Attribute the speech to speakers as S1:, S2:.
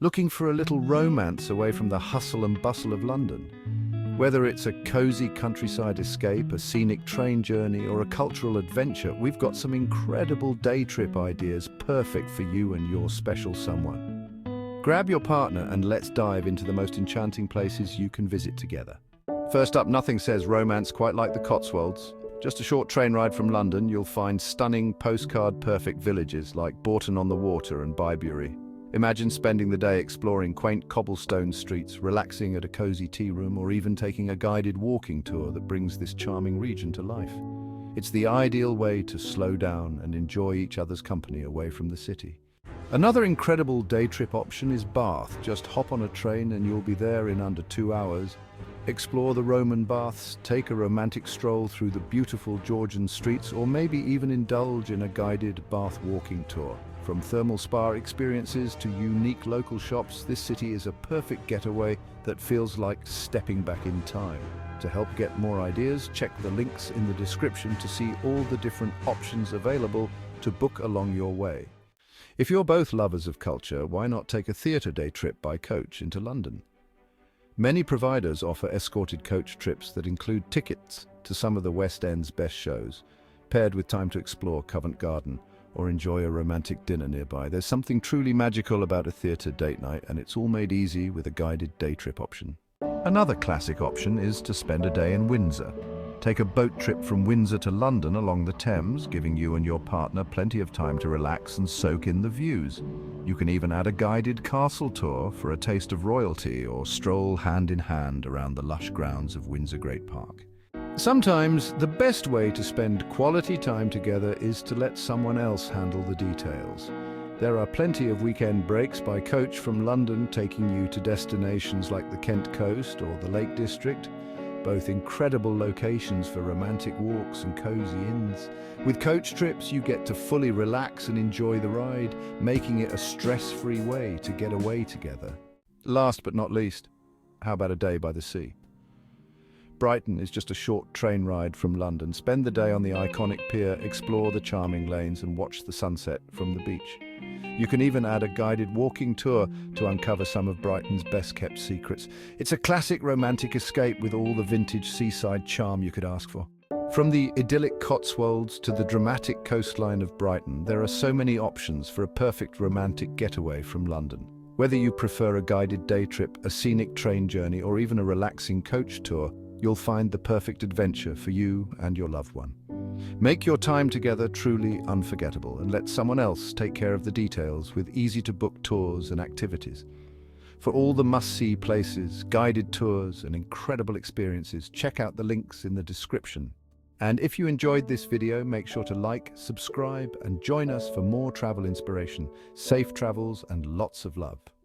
S1: Looking for a little romance away from the hustle and bustle of London? Whether it's a cozy countryside escape, a scenic train journey, or a cultural adventure, we've got some incredible day trip ideas perfect for you and your special someone. Grab your partner and let's dive into the most enchanting places you can visit together. First up, nothing says romance quite like the Cotswolds. Just a short train ride from London, you'll find stunning postcard-perfect villages like Bourton-on-the-Water and Bibury. Imagine spending the day exploring quaint cobblestone streets, relaxing at a cozy tea room, or even taking a guided walking tour that brings this charming region to life. It's the ideal way to slow down and enjoy each other's company away from the city. Another incredible day trip option is Bath. Just hop on a train and you'll be there in under 2 hours. Explore the Roman baths, take a romantic stroll through the beautiful Georgian streets, or maybe even indulge in a guided bath walking tour. From thermal spa experiences to unique local shops, this city is a perfect getaway that feels like stepping back in time. To help get more ideas, check the links in the description to see all the different options available to book along your way. If you're both lovers of culture, why not take a theatre day trip by coach into London? Many providers offer escorted coach trips that include tickets to some of the West End's best shows, paired with time to explore Covent Garden or enjoy a romantic dinner nearby. There's something truly magical about a theatre date night, and it's all made easy with a guided day trip option. Another classic option is to spend a day in Windsor. Take a boat trip from Windsor to London along the Thames, giving you and your partner plenty of time to relax and soak in the views. You can even add a guided castle tour for a taste of royalty, or stroll hand in hand around the lush grounds of Windsor Great Park. Sometimes the best way to spend quality time together is to let someone else handle the details. There are plenty of weekend breaks by coach from London, taking you to destinations like the Kent Coast or the Lake District. Both incredible locations for romantic walks and cozy inns. With coach trips, you get to fully relax and enjoy the ride, making it a stress-free way to get away together. Last but not least, how about a day by the sea? Brighton is just a short train ride from London. Spend the day on the iconic pier, explore the charming lanes, and watch the sunset from the beach. You can even add a guided walking tour to uncover some of Brighton's best-kept secrets. It's a classic romantic escape with all the vintage seaside charm you could ask for. From the idyllic Cotswolds to the dramatic coastline of Brighton, there are so many options for a perfect romantic getaway from London. Whether you prefer a guided day trip, a scenic train journey, or even a relaxing coach tour, you'll find the perfect adventure for you and your loved one. Make your time together truly unforgettable, and let someone else take care of the details with easy-to-book tours and activities. For all the must-see places, guided tours, and incredible experiences, check out the links in the description. And if you enjoyed this video, make sure to like, subscribe, and join us for more travel inspiration, safe travels, and lots of love.